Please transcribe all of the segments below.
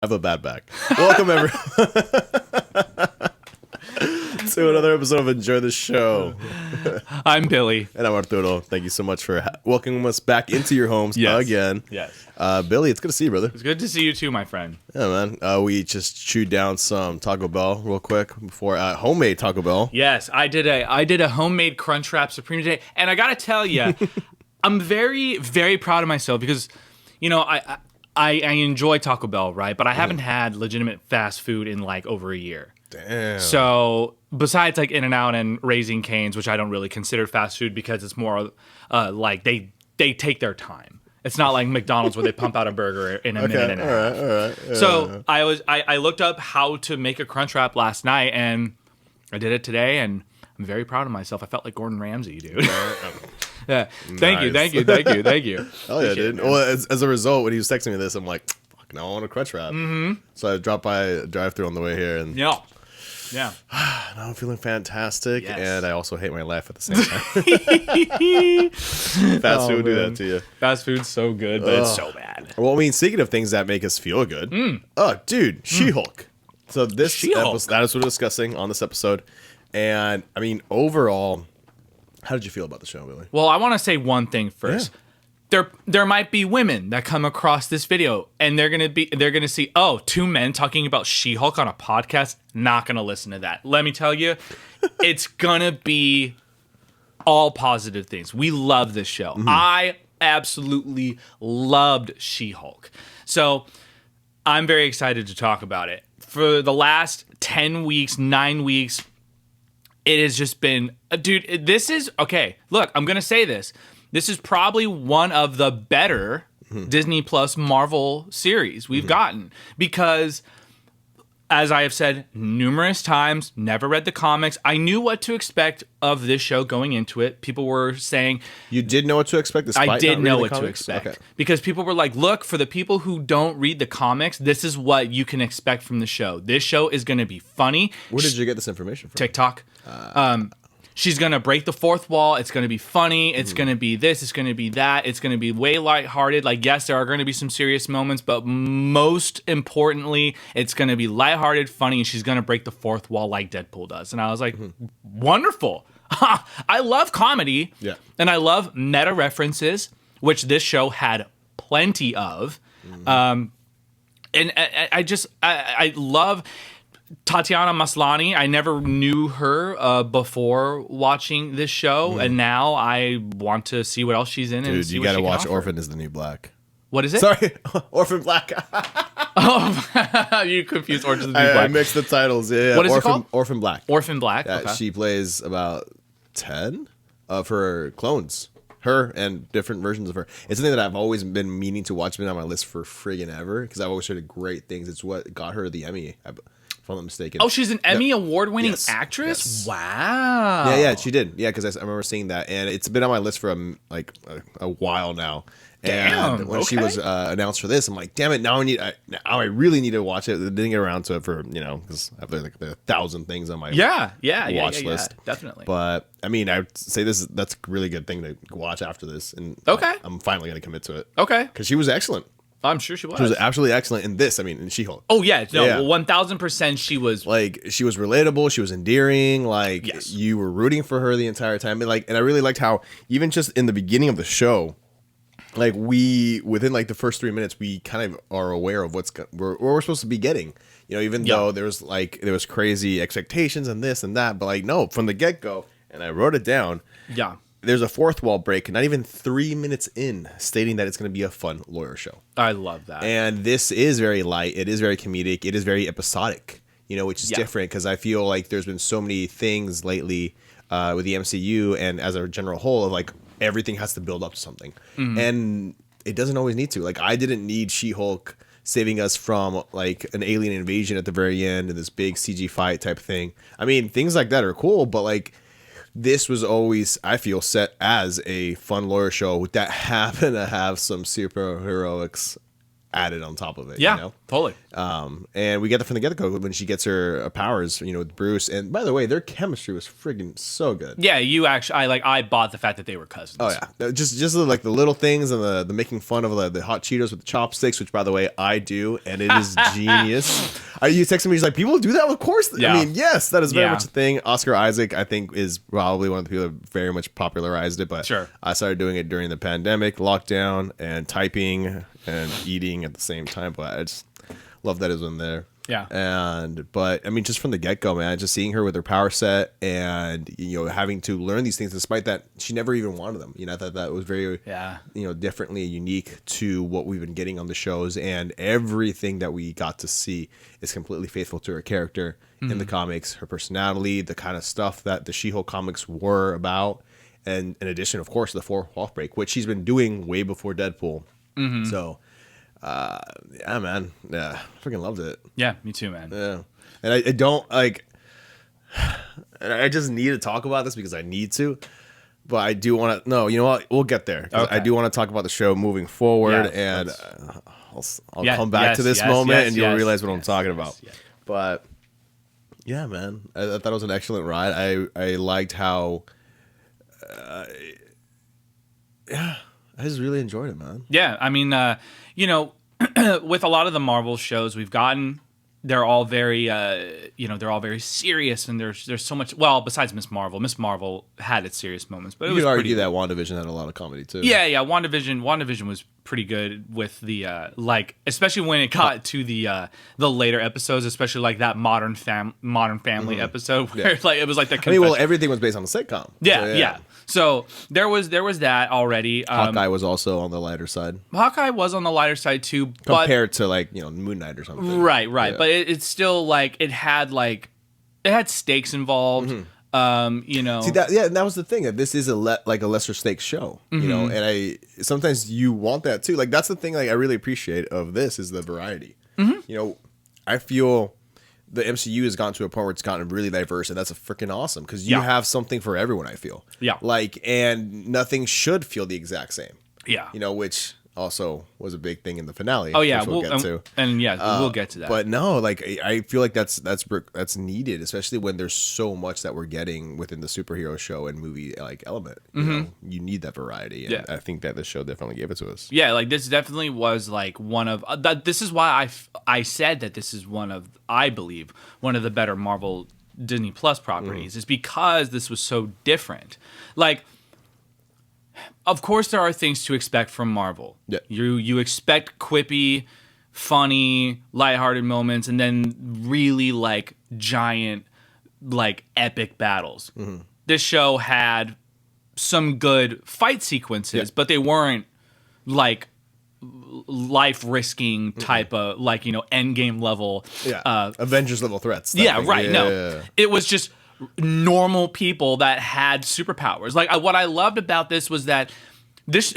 I have a bad back. Welcome everyone to another episode of Enjoy the Show. I'm Billy. And I'm Arturo. Thank you so much for welcoming us back into your homes again. Yes. Billy, it's good to see you, brother. It's good to see you too, my friend. Yeah, man. We just chewed down some Taco Bell real quick before homemade Taco Bell. Yes, I did a homemade Crunchwrap Supreme today, and I gotta tell you, I'm very, very proud of myself because, you know, I enjoy Taco Bell, right? But I haven't had legitimate fast food in like over a year. Damn. So besides like In-N-Out and Raising Cane's, which I don't really consider fast food because it's more like they take their time. It's not like McDonald's where they pump out a burger in a minute and a half. All right. Yeah. So I looked up how to make a Crunchwrap last night, and I did it today, and I'm very proud of myself. I felt like Gordon Ramsay, dude. Yeah. Thank you. Oh yeah, dude. Well, as a result, when he was texting me this, I'm like, fuck, now I want a Crunchwrap. Mm-hmm. So I dropped by a drive-thru on the way here, and Yeah. now I'm feeling fantastic, Yes. and I also hate my life at the same time. Fast food will do that to you. Fast food's so good, but it's so bad. Well, I mean, speaking of things that make us feel good, oh, dude, She-Hulk. So this She-Hulk. episode, that is what we're discussing on this episode, and I mean, overall, how did you feel about the show, Billy? Well, I want to say one thing first. There might be women that come across this video and they're gonna see, oh, two men talking about She-Hulk on a podcast. Not gonna listen to that. Let me tell you, it's gonna be all positive things. We love this show. I absolutely loved She-Hulk. So I'm very excited to talk about it. For the last 10 weeks, 9 weeks, it has just been, dude, this is, okay, look, I'm going to say this. This is probably one of the better Disney Plus Marvel series we've gotten because, as I have said numerous times, never read the comics. I knew what to expect of this show going into it. People were saying... You did know what to expect despite I did not know reading what the to comics? expect. Okay. Because people were like, look, for the people who don't read the comics, this is what you can expect from the show. This show is going to be funny. Where did you get this information from? TikTok. She's going to break the fourth wall. It's going to be funny. It's going to be this. It's going to be that. It's going to be way lighthearted. Like, yes, there are going to be some serious moments, but most importantly, it's going to be lighthearted, funny, and she's going to break the fourth wall like Deadpool does. And I was like, wonderful. I love comedy. Yeah. And I love meta references, which this show had plenty of. And I love... Tatiana Maslany, I never knew her before watching this show, and now I want to see what else she's in. Dude, and see you what got to she can watch offer. Orphan is the New Black. What is it? Sorry, Orphan Black. Oh, you confused Orange is the New I Black. mixed the titles. Yeah. What is it called? Orphan Black. Orphan Black. Yeah, Okay. she plays about 10 of her clones. Her and different versions of her. It's something that I've always been meaning to watch. Been on my list for friggin' ever because I've always heard great things. It's what got her the Emmy, if I'm not mistaken. Oh, she's an Emmy award-winning Yes. actress? Yes. Wow. Yeah, she did. Yeah, because I remember seeing that, and it's been on my list for a while now. And Damn, when she okay. was announced for this, I'm like, damn it! Now I really need to watch it. I didn't get around to it for because I have like 1,000 things on my watch list. Definitely. But I mean, I'd say that's a really good thing to watch after this, and Okay. I'm finally gonna commit to it Okay. because she was excellent. I'm sure she was. She was absolutely excellent in this. I mean, in She-Hulk. Oh, yeah. No, Yeah. 1,000% she was. Like, she was relatable, she was endearing, like Yes. you were rooting for her the entire time. And I really liked how even just in the beginning of the show, like within like the first 3 minutes, we kind of are aware of what we're supposed to be getting. Even though there was crazy expectations and this and that, but like no, from the get-go, and I wrote it down. Yeah. There's a fourth wall break, not even 3 minutes in, stating that it's going to be a fun lawyer show. I love that. And this is very light. It is very comedic. It is very episodic, which is different because I feel like there's been so many things lately with the MCU and as a general whole of like everything has to build up to something. And it doesn't always need to. Like I didn't need She-Hulk saving us from like an alien invasion at the very end and this big CG fight type thing. I mean, things like that are cool, but like this was always, I feel, set as a fun lawyer show that happened to have some superheroics added on top of it. Yeah, totally. And we get that from the get-go when she gets her powers, with Bruce. And by the way, their chemistry was friggin' so good. Yeah, you actually, I bought the fact that they were cousins. Oh yeah, just like the little things and the making fun of the hot Cheetos with the chopsticks, which by the way I do, and it is genius. You texted me, he's like, people do that, of course. Yeah. I mean, yes, that is very much a thing. Oscar Isaac, I think, is probably one of the people that very much popularized it. But sure. I started doing it during the pandemic, lockdown, and typing and eating at the same time. But I just love that it was in there. Yeah. But I mean, just from the get-go, man, just seeing her with her power set and, having to learn these things, despite that she never even wanted them. I thought that was very, differently unique to what we've been getting on the shows, and everything that we got to see is completely faithful to her character in the comics, her personality, the kind of stuff that the She-Hulk comics were about. And in addition, of course, the fourth wall break, which she's been doing way before Deadpool. So, yeah, man. Yeah, freaking loved it. Yeah, me too, man. Yeah. And I don't like, I just need to talk about this because I need to, but I do want to, no, you know what? We'll get there. Okay. I do want to talk about the show moving forward, and I'll come back to this moment and you'll realize what I'm talking about. But yeah, man, I thought it was an excellent ride. I liked how, yeah, I just really enjoyed it, man. Yeah, I mean, with a lot of the Marvel shows we've gotten, they're all very, they're all very serious, and there's so much. Well, besides Miss Marvel, Miss Marvel had its serious moments, but you could argue that WandaVision had a lot of comedy too. Yeah. WandaVision was pretty good with the especially when it got to the later episodes, especially like that Modern Family episode where it was like the. I mean, well, everything was based on the sitcom. Yeah. So there was that already. Hawkeye was also on the lighter side. Hawkeye was on the lighter side too, compared to Moon Knight or something. Right. Yeah. But it's still it had stakes involved. See that was the thing, that this is a lesser stakes show, and I sometimes you want that too. That's the thing I really appreciate of this is the variety. I feel the MCU has gotten to a point where it's gotten really diverse, and that's freaking awesome because you have something for everyone. I feel and nothing should feel the exact same. Which also was a big thing in the finale. Oh yeah, which we'll get to. And we'll get to that. But no, I feel like that's needed, especially when there's so much that we're getting within the superhero show and movie element. You need that variety, and I think that this show definitely gave it to us. Yeah, this definitely was one of this is why I said that this is I believe one of the better Marvel Disney Plus properties is because this was so different. Of course, there are things to expect from Marvel. Yeah. You expect quippy, funny, lighthearted moments, and then really giant, epic battles. This show had some good fight sequences, but they weren't life-risking type of endgame level. Avengers level threats. No, it was just normal people that had superpowers. What I loved about this was that this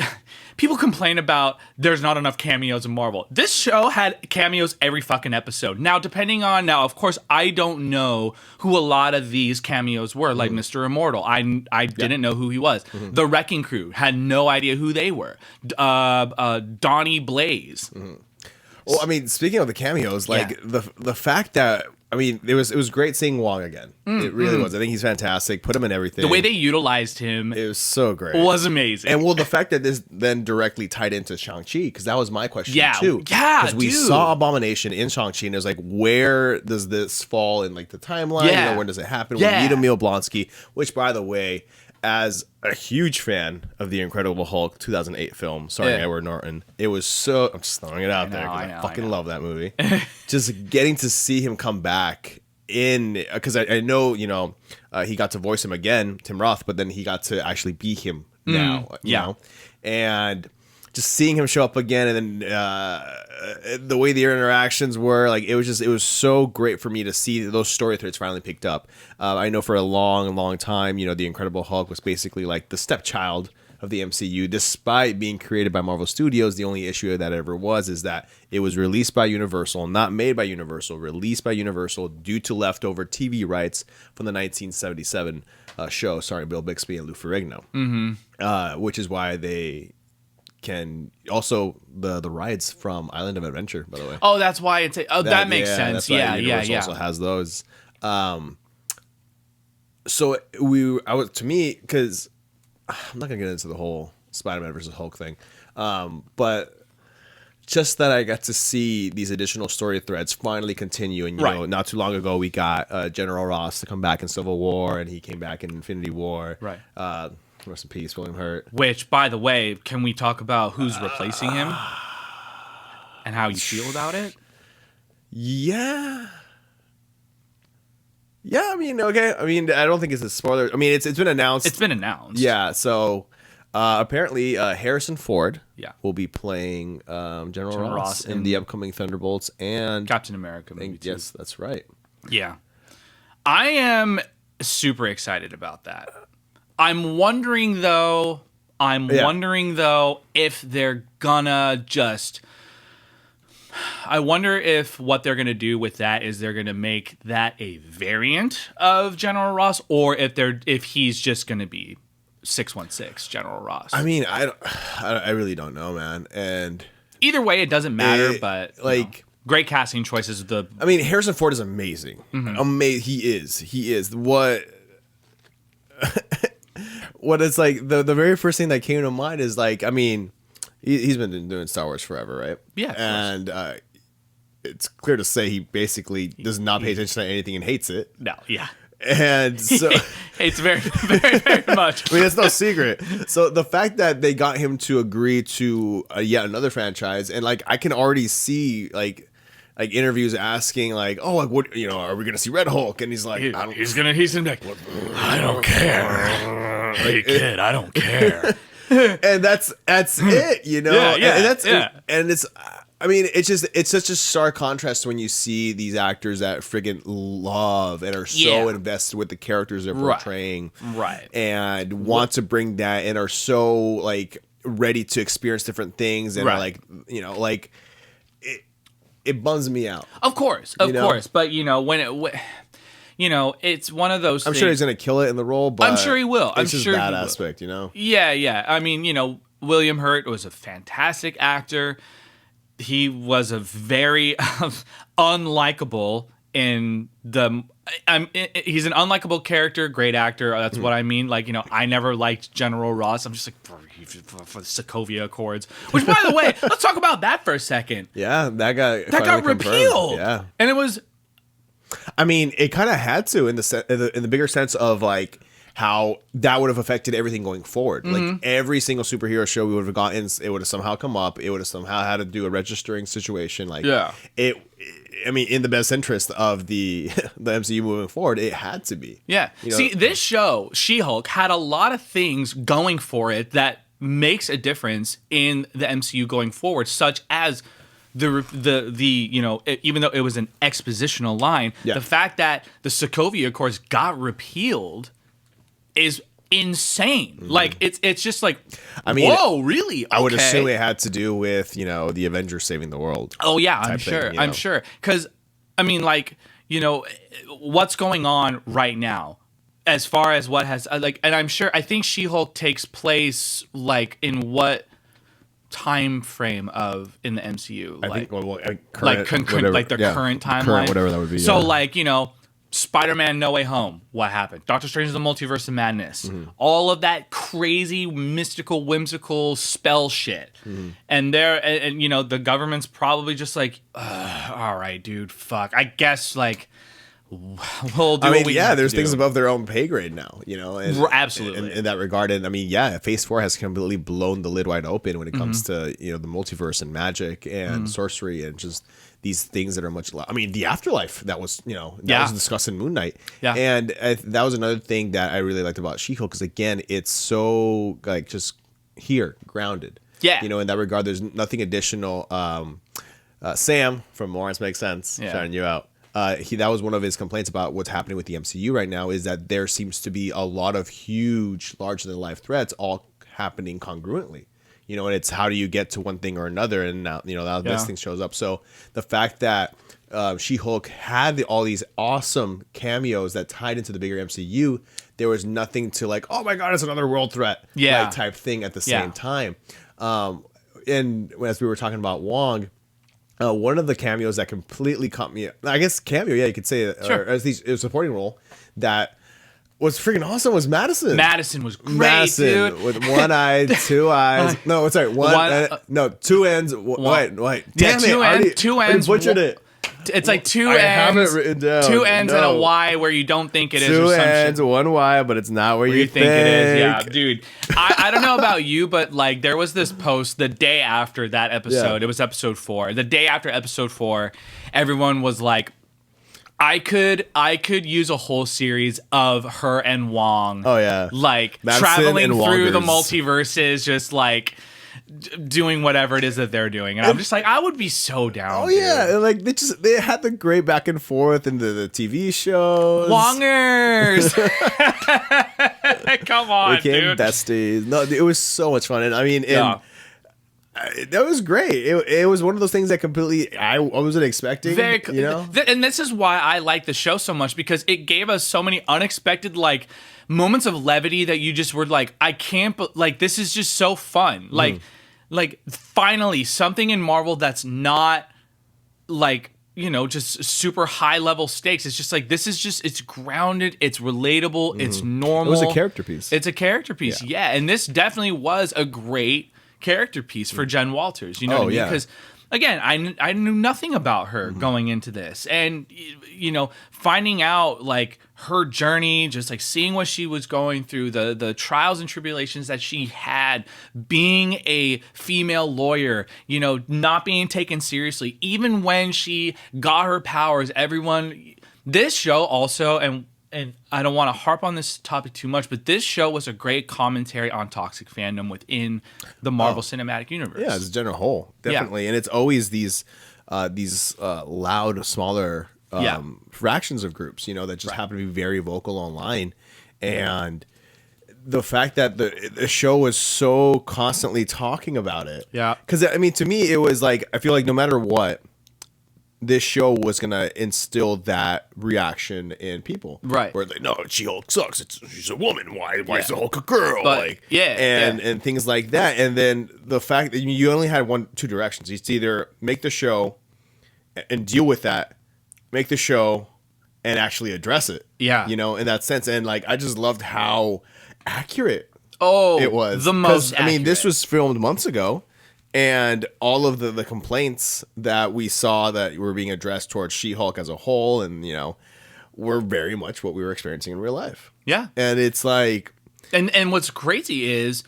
people complain about there's not enough cameos in Marvel. This show had cameos every fucking episode. Now, of course, I don't know who a lot of these cameos were, like Mr. Immortal. I didn't know who he was. The Wrecking Crew had no idea who they were. Donnie Blaze. Well, I mean, speaking of the cameos, the fact that it was great seeing Wong again. It really was. I think he's fantastic. Put him in everything. The way they utilized him, it was so great. Was amazing. And the fact that this then directly tied into Shang-Chi, because that was my question too. Yeah, because we saw Abomination in Shang-Chi, and it was where does this fall in the timeline? Yeah. When does it happen? We meet Emil Blonsky, which, by the way, as a huge fan of the Incredible Hulk 2008 film starring Edward Norton, it was so. I'm just throwing it out there because I fucking love that movie. Just getting to see him come back in, because I know he got to voice him again, Tim Roth, but then he got to actually be him now. You know? And just seeing him show up again, and then the way the interactions were, it was so great for me to see those story threads finally picked up. I know for a long time, the Incredible Hulk was basically the stepchild of the MCU, despite being created by Marvel Studios. The only issue that ever was is that it was released by Universal, not made by Universal, released by Universal due to leftover TV rights from the 1977 show starring Bill Bixby and Lou Ferrigno, which is why they can also the rides from Island of Adventure, by the way. Oh, that's why it's that makes sense. Yeah, Universal also has those. So to me, because I'm not gonna get into the whole Spider-Man versus Hulk thing, but just that I got to see these additional story threads finally continue, and you know, not too long ago we got General Ross to come back in Civil War, and he came back in Infinity War. Right. Rest in peace, William Hurt. Which, by the way, can we talk about who's replacing him and how you feel about it? Yeah. Yeah, I mean, okay. I mean, I don't think it's a spoiler. I mean, it's been announced. It's been announced. Yeah, so apparently Harrison Ford Yeah. will be playing General Ross in the upcoming Thunderbolts and Captain America movie too. Yes, that's right. Yeah. I am super excited about that. I'm wondering though if they're gonna just I wonder if what they're gonna do with that is they're gonna make that a variant of General Ross, or if he's just gonna be 616 General Ross. I mean, I really don't know, man. And either way, it doesn't matter. But great casting choices. I mean, Harrison Ford is amazing. He is what. What it's like the very first thing that came to mind is like, I mean, he's been doing Star Wars forever, right? Yeah, and it's clear to say he basically does not pay attention to anything and hates it. No, yeah. And so hates very, very, very much. I mean, it's no secret. So the fact that they got him to agree to yet another franchise, and like I can already see like interviews asking like, oh, like what, you know, are we gonna see Red Hulk? And he's like, he's gonna be like, I don't care. Hey kid, I don't care. And that's it, you know. Yeah, and that's and it's. I mean, it's such a stark contrast when you see these actors that friggin' love and are so invested with the characters they're portraying, right? And want to bring that and are so like ready to experience different things and like, you know, like it bums me out. Of course, but you know you know, it's one of those. I'm sure he's gonna kill it in the role, but I'm sure he will. I'm sure that aspect, you know. Yeah. I mean, you know, William Hurt was a fantastic actor. He was a very unlikable in the. He's an unlikable character, great actor. That's what I mean. Like, you know, I never liked General Ross. I'm just like for the Sokovia Accords. Which, by the way, let's talk about that for a second. Yeah, that got repealed. Yeah, and it was. I mean, it kind of had to in the bigger sense of like how that would have affected everything going forward. Like every single superhero show we would have gotten, it would have somehow come up. It would have somehow had to do a registering situation. Like I mean, in the best interest of the MCU moving forward, it had to be. Yeah. You know? See, this show, She-Hulk, had a lot of things going for it that makes a difference in the MCU going forward, such as the you know, even though it was an expositional line, the fact that the Sokovia Accords got repealed is insane. Like it's just like, I mean, whoa, really? Okay. I would assume it had to do with, you know, the Avengers saving the world. Oh yeah, I'm sure. Thing, I'm sure. Because I mean, like, you know, what's going on right now, as far as what has like, and I think She-Hulk takes place like in what time frame of in the MCU? I think current, like their current timeline, whatever that would be. So like, you know, Spider-Man No Way Home, what happened? Doctor Strange: The Multiverse of Madness. All of that crazy, mystical, whimsical spell shit. And and you know, the government's probably just like, all right, dude, fuck. I guess like we'll do what we have there's to things do. above their own pay grade now, you know. And, absolutely. In that regard, and I mean, Phase 4 has completely blown the lid wide open when it comes to, you know, the multiverse and magic and sorcery and just these things that are much. I mean, the afterlife that was, you know, that was discussed in Moon Knight, and that was another thing that I really liked about She-Hulk, because again, it's so like just here grounded. Yeah, you know, in that regard, there's nothing additional. Sam from Morris Makes Sense, shouting you out. That was one of his complaints about what's happening with the MCU right now, is that there seems to be a lot of huge, larger than life threats all happening congruently. You know, and it's how do you get to one thing or another, and now, you know, now this thing shows up. So the fact that She-Hulk had all these awesome cameos that tied into the bigger MCU, there was nothing to like, oh my god, it's another world threat, type thing at the same time. and as we were talking about Wong, one of the cameos that completely caught me, I guess cameo, yeah, you could say it, Sure. or at least a supporting role that was freaking awesome was Madison. Madison was great, Madison, dude. with one eye, two eyes. No, sorry, no, two ends. Wait. Yeah, Damn it. two I ends. butchered it. It's like two I have ends. it written down. Two ends and a No. Y where you don't think it is. Two or some ends, shit. one Y, but it's not where you Think it is. Yeah, dude. I don't know about you, but like there was this post the day after that episode. Yeah. It was episode 4. The day after episode 4, everyone was like, I could use a whole series of her and Wong. Oh yeah, Like Madison traveling and through the Wongers. multiverses, just like doing whatever it is that they're doing. And I'm just like, I would be so down. Oh yeah, dude. and like they had the great back and forth in the TV shows. Wongers. Come on, Became dude. besties. No, it was so much fun, and I mean, Yeah. that was great. It was one of those things that completely I wasn't expecting. Very, you know, and this is why I like the show so much, because it gave us so many unexpected like moments of levity that you just were like, I can't, like this is just so fun. Like finally something in Marvel that's not like, you know, just super high level stakes. It's just like, this is just, it's grounded, it's relatable, it's normal. it was a character piece. It's a character piece, yeah. And this definitely was a great character piece for Jen Walters. You know what I mean? yeah. Because again, I knew nothing about her going into this, and you know, finding out like her journey, just like seeing what she was going through, the trials and tribulations that she had, being a female lawyer, you know, not being taken seriously, even when she got her powers. Everyone, this show also, and I don't want to harp on this topic too much, but this show was a great commentary on toxic fandom within the Marvel Cinematic Universe. yeah, as a general whole, definitely, and it's always these loud, smaller fractions of groups, you know, that just happen to be very vocal online, and the fact that the show was so constantly talking about it, because I mean, to me, it was like I feel like no matter what, this show was gonna instill that reaction in people, right? Where like, no, She-Hulk sucks. She's a woman. Why is the Hulk a girl? But, like, and things like that. And then the fact that you only had two directions. It's either make the show and deal with that, make the show and actually address it. Yeah, you know, in that sense. And like, I just loved how accurate it was. the most. I mean, this was filmed months ago. And all of the complaints that we saw that were being addressed towards She-Hulk as a whole, and you know, were very much what we were experiencing in real life. Yeah, and it's like, and what's crazy is,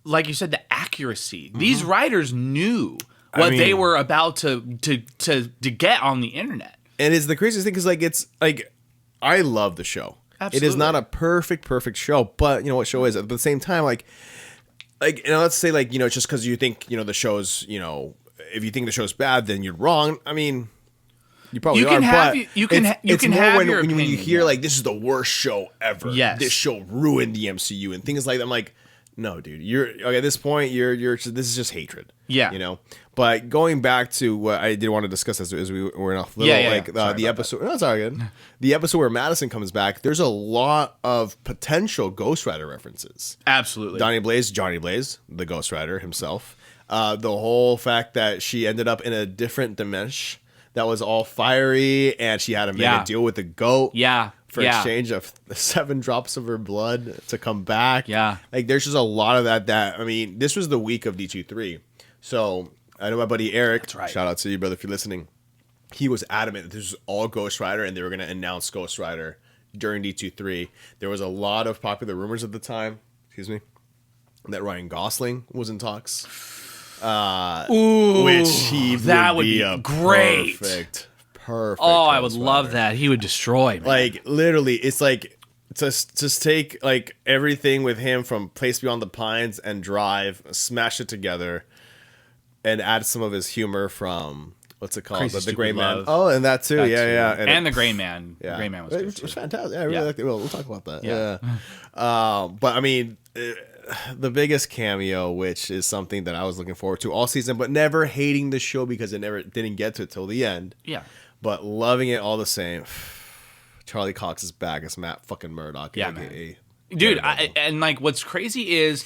like you said, the accuracy. These writers knew what they were about to get on the internet. And it's the craziest thing because like it's like I love the show. Absolutely. It is not a perfect show, but you know what show is. At the same time, like you know, let's say like, you know, just because you think, you know, the show's, you know, if you think the show's bad, then you're wrong. I mean, you probably you can are, have but you can it's can more have when, your when opinion, you hear like this is the worst show ever. Yes. This show ruined the MCU and things like that. I'm like, no, dude, you're okay, at this point you're this is just hatred. Yeah. You know. But going back to what I did want to discuss as we were in a little the episode. No, it's all good. The episode where Madison comes back, there's a lot of potential Ghost Rider references. Absolutely. Johnny Blaze, the Ghost Rider himself. The whole fact that she ended up in a different dimension that was all fiery, and she had to make a deal with the goat. Yeah. For exchange of 7 drops of her blood to come back. Yeah. Like there's just a lot of that I mean, this was the week of D23. So I know my buddy Eric. That's right. Shout out to you, brother, if you're listening. He was adamant that this was all Ghost Rider, and they were going to announce Ghost Rider during D23. There was a lot of popular rumors at the time. Excuse me. That Ryan Gosling was in talks. Ooh, which he that would be be a great. Perfect. Oh, I would Ghost love Rider. that. He would destroy me. Like literally, it's like just take like everything with him from Place Beyond the Pines and Drive, smash it together, and add some of his humor from what's it called, Crazy the Stupid Gray Man. Love. Oh, and that too, That yeah, too. yeah, And the Gray Man. yeah, The Gray Man was it good was too. fantastic. Yeah, I really Yeah. liked it. We'll talk about that. Yeah. Yeah. But I mean, the biggest cameo, which is something that I was looking forward to all season, but never hating the show because it never didn't get to it till the end. Yeah. But loving it all the same. Charlie Cox is back as Matt fucking Murdock. Yeah, AKA Dude, Daredevil. and like what's crazy is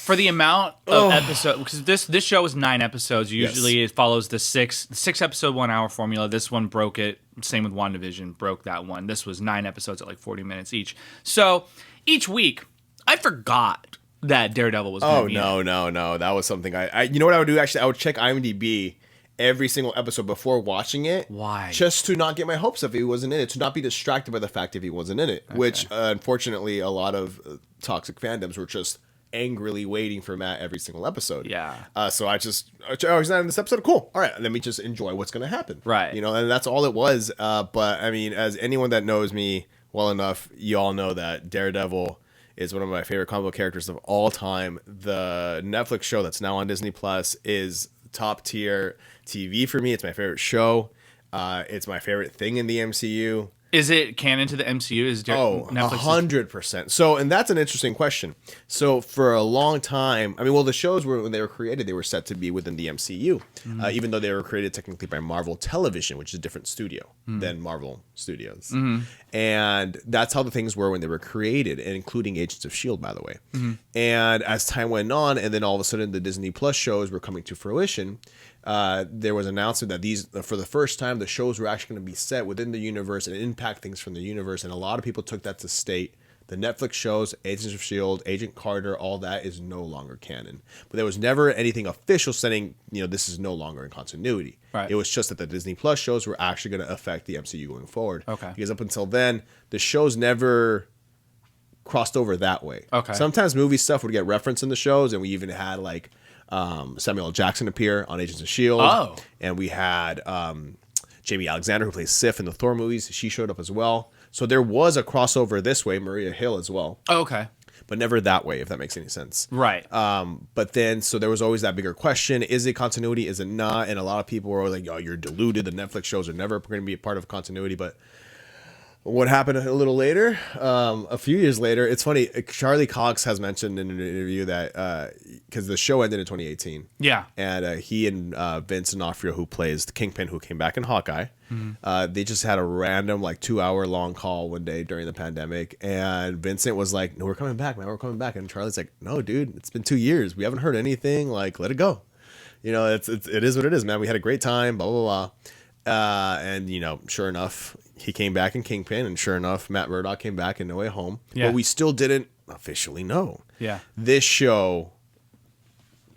For the amount of episodes, because this show is 9 episodes. Usually it follows the six episode 1 hour formula. This one broke it. Same with WandaVision, broke that one. This was 9 episodes at like 40 minutes each. So each week, I forgot that Daredevil was going to be no. That was something I you know what I would do? Actually, I would check IMDb every single episode before watching it. Why? Just to not get my hopes up if he wasn't in it, to not be distracted by the fact if he wasn't in it, which unfortunately a lot of toxic fandoms were just angrily waiting for Matt every single episode. Yeah. So I he's not in this episode. Cool. All right. Let me just enjoy what's going to happen. Right. You know, and that's all it was. But I mean, as anyone that knows me well enough, you all know that Daredevil is one of my favorite comic book characters of all time. The Netflix show that's now on Disney Plus is top tier TV for me. It's my favorite show. It's my favorite thing in the MCU. Is it canon to the MCU? Is Netflix 100%. So, and that's an interesting question. So, for a long time, I mean, well, the shows when they were created, they were set to be within the MCU, even though they were created technically by Marvel Television, which is a different studio than Marvel Studios. And that's how the things were when they were created, and including Agents of S.H.I.E.L.D., by the way. And as time went on, and then all of a sudden the Disney Plus shows were coming to fruition, there was an announcement that these, for the first time, the shows were actually going to be set within the universe and impact things from the universe. And a lot of people took that to state the Netflix shows, Agents of S.H.I.E.L.D., Agent Carter, all that is no longer canon. But there was never anything official saying, you know, this is no longer in continuity. Right. It was just that the Disney Plus shows were actually going to affect the MCU going forward. Okay. Because up until then, the shows never crossed over that way. Okay. Sometimes movie stuff would get referenced in the shows, and we even had like Samuel L. Jackson appear on Agents of S.H.I.E.L.D. Oh. And we had Jamie Alexander, who plays Sif in the Thor movies. She showed up as well. So there was a crossover this way, Maria Hill as well. Oh, okay. But never that way, if that makes any sense. Right. But then, so there was always that bigger question. Is it continuity? Is it not? And a lot of people were like, oh, you're deluded. The Netflix shows are never going to be a part of continuity. But what happened a little later, a few years later, it's funny. Charlie Cox has mentioned in an interview that because the show ended in 2018. Yeah. And he and Vince D'Onofrio, who plays the Kingpin, who came back in Hawkeye, they just had a random like 2-hour long call one day during the pandemic. And Vincent was like, no, we're coming back, man. We're coming back. And Charlie's like, no, dude, it's been 2 years. We haven't heard anything. Like, let it go. You know, it is what it is, man. We had a great time, blah, blah, blah. And, you know, sure enough, he came back in Kingpin, and sure enough, Matt Murdock came back in No Way Home. Yeah. But we still didn't officially know. Yeah. This show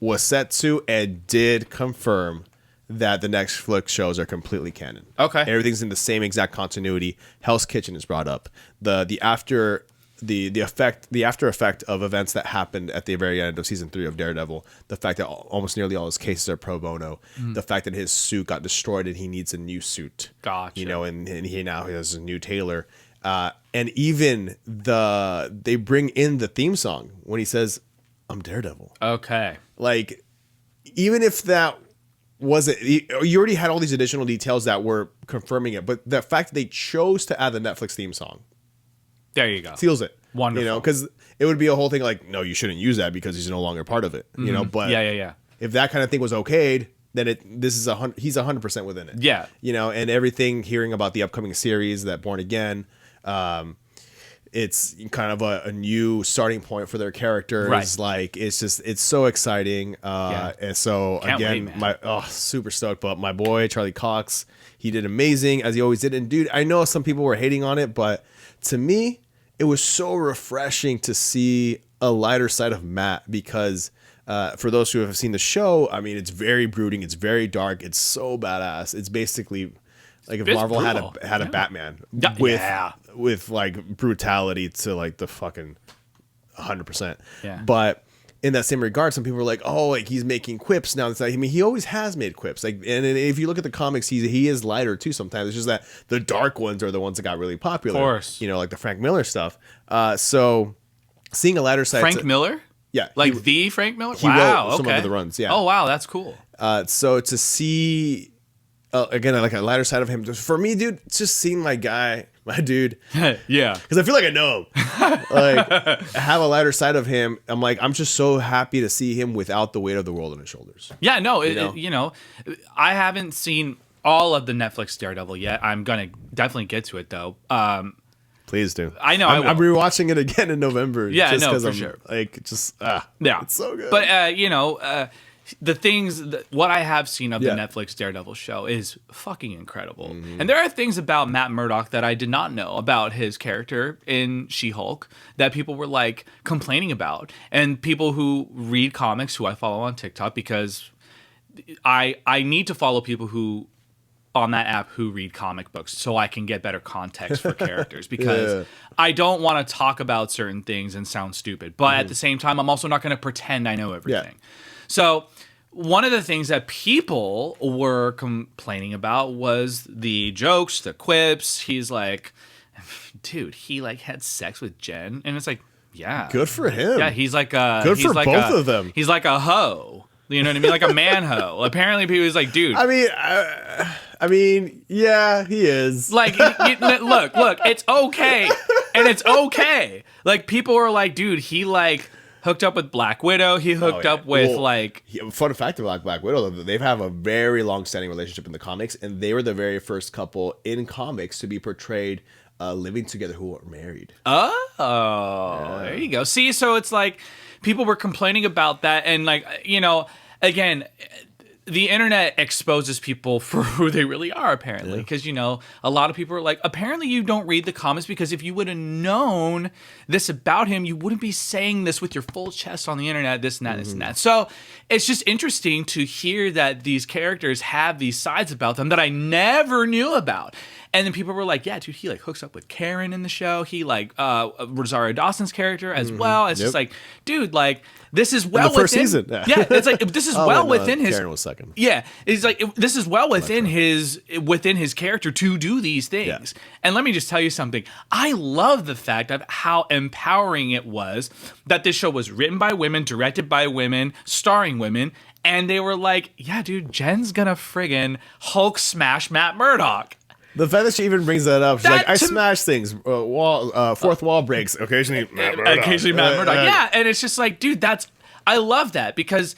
was set to and did confirm that the next Netflix shows are completely canon. Okay. Everything's in the same exact continuity. Hell's Kitchen is brought up. The after effect of events that happened at the very end of season 3 of Daredevil, the fact that almost nearly all his cases are pro bono, the fact that his suit got destroyed and he needs a new suit. Gotcha. You know, and he now has a new tailor. And even they bring in the theme song when he says, I'm Daredevil. Okay. Like, even if that wasn't, you already had all these additional details that were confirming it, but the fact that they chose to add the Netflix theme song There you go. seals it. Wonderful. You know, because it would be a whole thing like, no, you shouldn't use that because he's no longer part of it. You know, but Yeah. if that kind of thing was okayed, then he's 100% within it. Yeah. You know, and everything hearing about the upcoming series that Born Again, it's kind of a new starting point for their characters. Right. Like, it's so exciting. And so Can't again, wait, super stoked. But my boy Charlie Cox, he did amazing as he always did. And dude, I know some people were hating on it, but to me, it was so refreshing to see a lighter side of Matt because for those who have seen the show, I mean, it's very brooding, it's very dark, it's so badass. It's basically like if It's Marvel brutal. had a Batman Yeah. with like brutality to like the fucking 100%. Yeah. But in that same regard, some people are like, "Oh, like he's making quips now." It's like, I mean, he always has made quips. Like, and if you look at the comics, he is lighter too. Sometimes it's just that the dark ones are the ones that got really popular. Of course. You know, like the Frank Miller stuff. So seeing a lighter side, Frank Miller? yeah, Like the Frank Miller? he Wow. wrote some okay. of the runs. Yeah. Oh, wow. That's cool. So to see again like a lighter side of him, for me, dude, it's just seeing my dude. Yeah. Because I feel like I know him. Like, have a lighter side of him. I'm like, I'm just so happy to see him without the weight of the world on his shoulders. Yeah, no, You know? I haven't seen all of the Netflix Daredevil yet. I'm going to definitely get to it, though. Please do. I know. I'm rewatching it again in November. Yeah, just no, for I'm, sure. Like, just yeah, it's so good. But the things what I have seen of the Yeah. Netflix Daredevil show is fucking incredible. And there are things about Matt Murdock that I did not know about his character in She-Hulk that people were like complaining about, and people who read comics who I follow on TikTok, because I need to follow people who on that app who read comic books so I can get better context for characters, because I don't want to talk about certain things and sound stupid, but at the same time I'm also not going to pretend I know everything. So one of the things that people were complaining about was the jokes, the quips. He's like, dude, he like had sex with Jen, and it's like, yeah, good for him. Yeah, he's like a good he's for like both of them. He's like a hoe. You know what I mean? Like a man hoe. Apparently, people was like, dude. I mean, yeah, he is. Like, look, it's okay, and it's okay. Like, people were like, dude, he like hooked up with Black Widow. He hooked up with Fun fact about Black Widow, they've have a very long-standing relationship in the comics, and they were the very first couple in comics to be portrayed living together who were married. There you go. See, so it's like people were complaining about that, and like, again, the internet exposes people for who they really are, apparently, because a lot of people are like, apparently you don't read the comments, because if you would have known this about him, you wouldn't be saying this with your full chest on the internet, this and that, this and that. So it's just interesting to hear that these characters have these sides about them that I never knew about. And then people were like, yeah, dude, he like hooks up with Karen in the show. He like Rosario Dawson's character as well. It's just like, dude, like, this is well the first within, season. Yeah, it's like this is within his. Karen was second. Yeah, it's like this is well within his character to do these things. Yeah. And let me just tell you something. I love the fact of how empowering it was that this show was written by women, directed by women, starring women, and they were like, yeah, dude, Jen's gonna friggin' Hulk smash Matt Murdock. The fact that she even brings that up, she's like, I smash things, fourth wall breaks, occasionally Matt Murdock. Yeah, and it's just like, dude, I love that, because,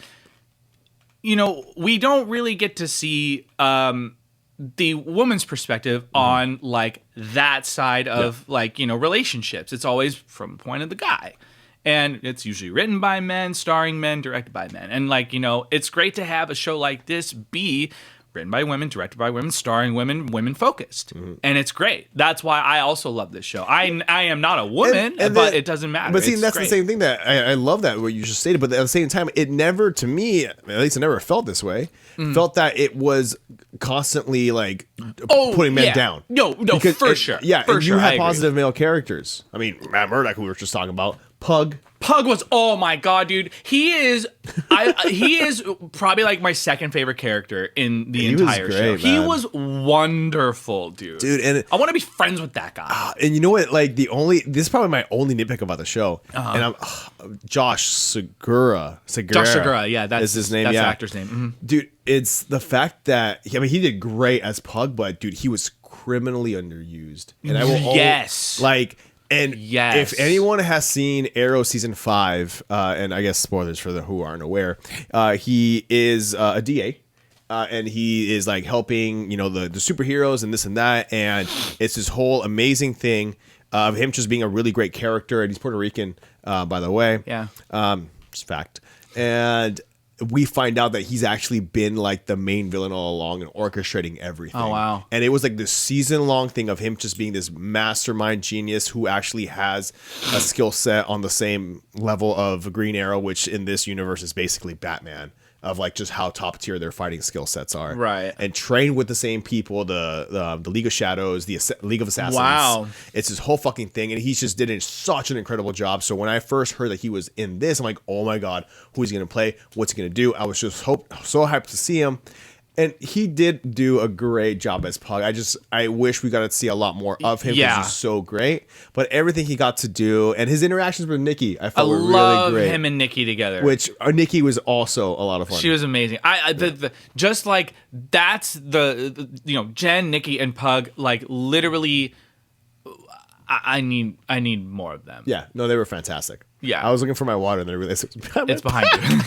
we don't really get to see the woman's perspective on, like, that side of, like, relationships. It's always from the point of the guy. And it's usually written by men, starring men, directed by men. And, like, it's great to have a show like this be written by women, directed by women, starring women, women focused, and it's great. That's why I also love this show. I am not a woman, but it doesn't matter. But see, that's great. The same thing that I love that what you just stated. But at the same time, it never, to me, at least, it never felt this way. Felt that it was constantly like putting men down. No, because for sure. Yeah, for and sure. You have positive male characters. I mean, Matt Murdock, who we were just talking about, Pug was, oh my god, dude. He is probably like my second favorite character in the entire show. He was wonderful, dude. And I want to be friends with that guy. And you know what? Like this is probably my only nitpick about the show. And I'm Josh Segura. Josh Segura, yeah, that's his name. That's the actor's name. Mm-hmm. Dude, it's the fact that he did great as Pug, but dude, he was criminally underused. And I will if anyone has seen Arrow season 5, and I guess spoilers for the who aren't aware, he is a DA, and he is like helping the superheroes and this and that, and it's this whole amazing thing of him just being a really great character, and he's Puerto Rican, by the way. Yeah, just fact. And we find out that he's actually been like the main villain all along and orchestrating everything. Oh, wow. And it was like this season-long thing of him just being this mastermind genius who actually has a skill set on the same level of Green Arrow, which in this universe is basically Batman, of like just how top tier their fighting skill sets are. Right. And trained with the same people, the League of Shadows, the League of Assassins. Wow. It's this whole fucking thing. And he just did such an incredible job. So when I first heard that he was in this, I'm like, oh my God, who's he going to play? What's he going to do? I was just so hyped to see him. And he did do a great job as Pug. I wish we got to see a lot more of him because he's so great. But everything he got to do and his interactions with Nikki, I felt were really great. I love him and Nikki together. Which Nikki was also a lot of fun. She was amazing. Just like that's the Jen, Nikki, and Pug, like literally. I need more of them. Yeah, no, they were fantastic. Yeah, I was looking for my water and then I realized it's behind you.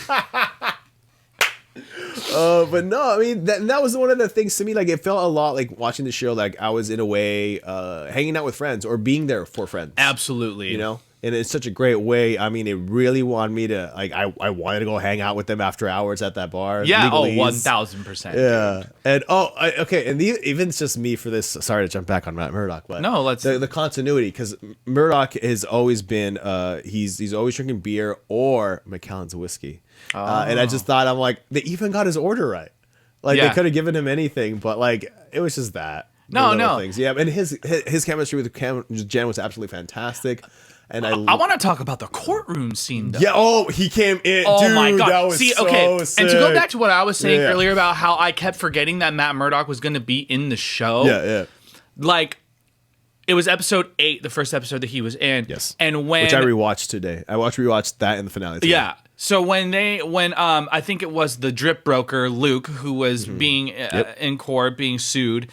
But no, I mean that was one of the things to me. Like it felt a lot like watching the show. Like I was in a way hanging out with friends or being there for friends. Absolutely, you know. And it's such a great way. I mean, it really wanted me to like. I wanted to go hang out with them after hours at that bar. Yeah. Legalese. 1000%. Yeah. And okay. And even it's just me for this. Sorry to jump back on Matt Murdock, but no, let's the continuity because Murdock has always been. He's always drinking beer or Macallan's whiskey. And I just thought I'm like they even got his order right. Like they could have given him anything, but like it was just that. No. Things. Yeah. And his chemistry with Jen was absolutely fantastic. And I want to talk about the courtroom scene, though. Yeah. Oh, he came in. Oh Dude, my god. That was so sick. And to go back to what I was saying earlier about how I kept forgetting that Matt Murdock was going to be in the show. Yeah. Like, it was episode 8, the first episode that he was in. Yes. And when which I rewatched today. I rewatched that in the finale today. Yeah. So when I think it was the drip broker Luke who was being in court being sued.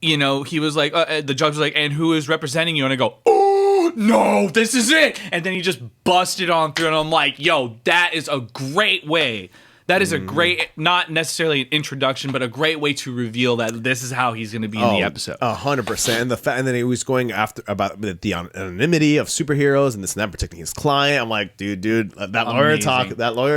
You know, he was like, the judge was like, and who is representing you? And I go, oh, no, this is it. And then he just busted on through. And I'm like, yo, that is a great way. That is a great, not necessarily an introduction, but a great way to reveal that this is how he's going to be in the episode. 100%. And then he was going after about the anonymity of superheroes and this and that, protecting his client. I'm like, dude, that lawyer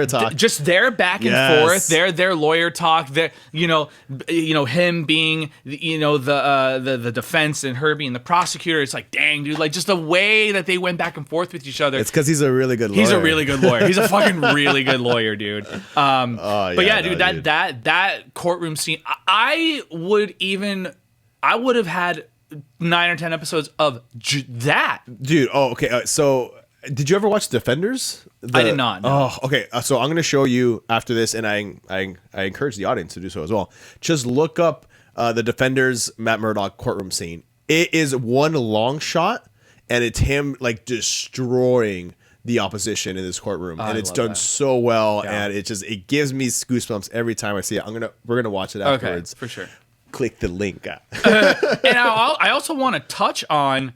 talk. Just their back and forth, their lawyer talk. Their, you know, him being, you know, the defense and her being the prosecutor. It's like, dang, dude, like just the way that they went back and forth with each other. It's because he's a really good lawyer. He's a really good lawyer. He's a fucking really good lawyer, dude. That courtroom scene, I would have had 9 or 10 episodes of that. Dude, okay. So, did you ever watch Defenders? I did not. No. Oh, okay. So I'm going to show you after this, and I encourage the audience to do so as well. Just look up the Defenders Matt Murdock courtroom scene. It is one long shot, and it's him like destroying the opposition in this courtroom, and it's done so well, and it gives me goosebumps every time I see it. We're gonna watch it afterwards. Okay, for sure. Click the link. And I also want to touch on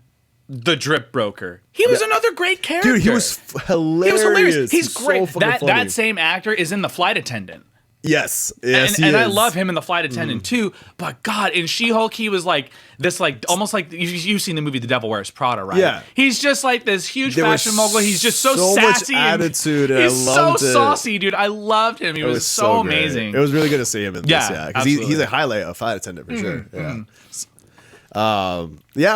the drip broker. He was another great character. Dude, he was hilarious. He's great. So that same actor is in The Flight Attendant. Yes, and I love him in The Flight Attendant too. But God, in She-Hulk, he was like this, like almost like you've seen the movie The Devil Wears Prada, right? Yeah, he's just like this huge fashion mogul. He's just so sassy, much attitude. And he's so saucy, dude. I loved him. He was so amazing. It was really good to see him in this. Yeah, because he's a highlight of Flight Attendant for sure. Yeah. I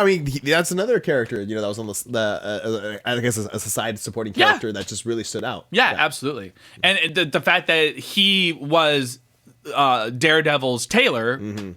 mean, that's another character, you know, that was on the I guess a side supporting character that just really stood out. Yeah, absolutely. And the fact that he was Daredevil's tailor, dude,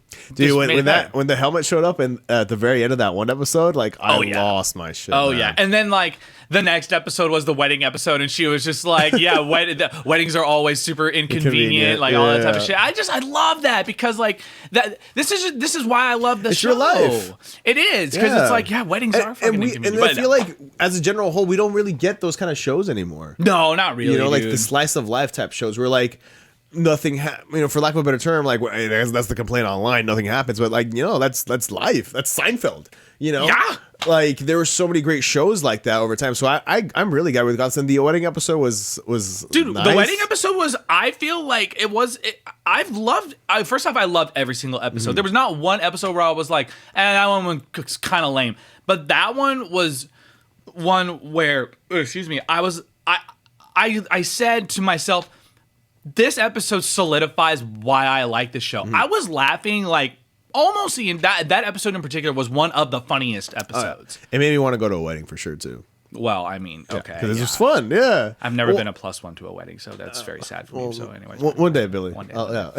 when the helmet showed up and at the very end of that one episode, like I lost my shit. Oh man. Yeah, and then like the next episode was the wedding episode, and she was just like, yeah, weddings are always super inconvenient, like all that type of shit. I love that because like that this is why I love the show. Your life. It is because it's like weddings are fucking inconvenient. And I feel like as a general whole, we don't really get those kind of shows anymore. No, not really. You know, like the slice of life type shows where like nothing, for lack of a better term, like that's the complaint online. Nothing happens, but like that's life. That's Seinfeld. Yeah. Like there were so many great shows like that over time. So I'm really glad with Godsend. The wedding episode was dude. Nice. The wedding episode was. I feel like it was. First off, I loved every single episode. There was not one episode where I was like, that one was kind of lame. But that one was one where, excuse me, I said to myself, this episode solidifies why I like the show. I was laughing like almost that episode in particular was one of the funniest episodes. It made me want to go to a wedding for sure too. Well, I mean, okay, because it was fun. Yeah, I've never been a +1 to a wedding, so that's very sad for me. So, anyways, one day, Billy. One day. Yeah.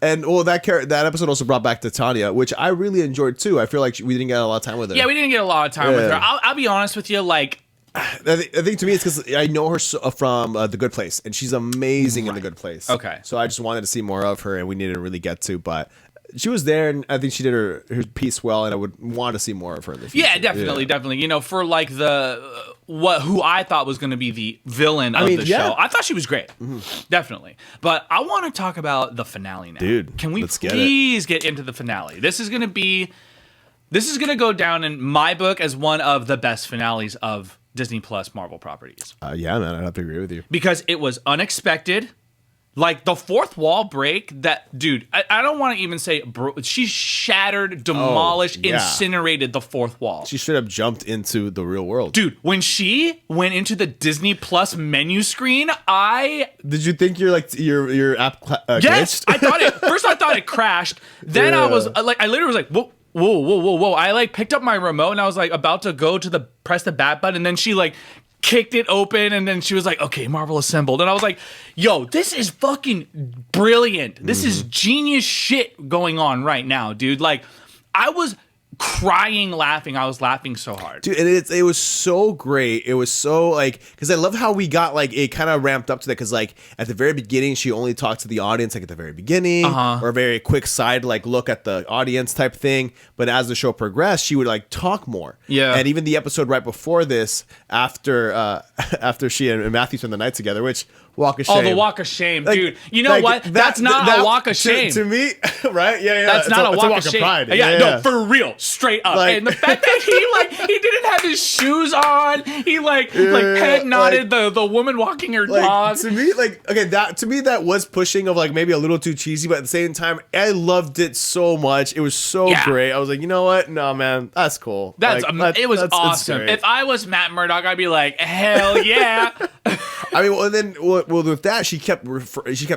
And that episode also brought back Titania, which I really enjoyed too. I feel like we didn't get a lot of time with her. Yeah, we didn't get a lot of time with her. I'll be honest with you, like. I think to me it's because I know her from The Good Place, and she's amazing in The Good Place. Okay. So I just wanted to see more of her, and we didn't really get to, but she was there, and I think she did her piece well, and I would want to see more of her in the future. Yeah, definitely. For like who I thought was going to be the villain of the show. I thought she was great. Definitely. But I want to talk about the finale now. Dude, can we please get into the finale? This is going to go down in my book as one of the best finales of Disney Plus Marvel properties. Yeah, man, I'd have to agree with you. Because it was unexpected. Like the fourth wall break, that dude, I don't want to even say she shattered, demolished, incinerated the fourth wall. She should have jumped into the real world. Dude, when she went into the Disney Plus menu screen, did you think your app yes, glitched? I thought it crashed. Then I was like, I literally was like, whoa. I like picked up my remote and I was like about to go to press the back button, and then she like kicked it open, and then she was like, okay, Marvel assembled. And I was like, yo, this is fucking brilliant. This is genius shit going on right now, dude. Like, I was crying laughing. I was laughing so hard, dude, and it was so great. It was so like, because I love how we got like it kind of ramped up to that, because like at the very beginning she only talked to the audience like at the very beginning, or a very quick side like look at the audience type thing, but as the show progressed she would like talk more. And even the episode right before this, after she and Matthew spent the night together, which walk of shame. Oh, the walk of shame, like, dude. You know what? That's not a walk of shame. To me, right? Yeah. That's not a walk of shame. Pride. No, for real. Straight up. Like, and the fact that he didn't have his shoes on. He head nodded the woman walking her dog. To me, that was pushing of like maybe a little too cheesy, but at the same time, I loved it so much. It was so great. I was like, you know what? No, man, that's cool. It was awesome. If I was Matt Murdock, I'd be like, hell yeah. I mean, with that, she kept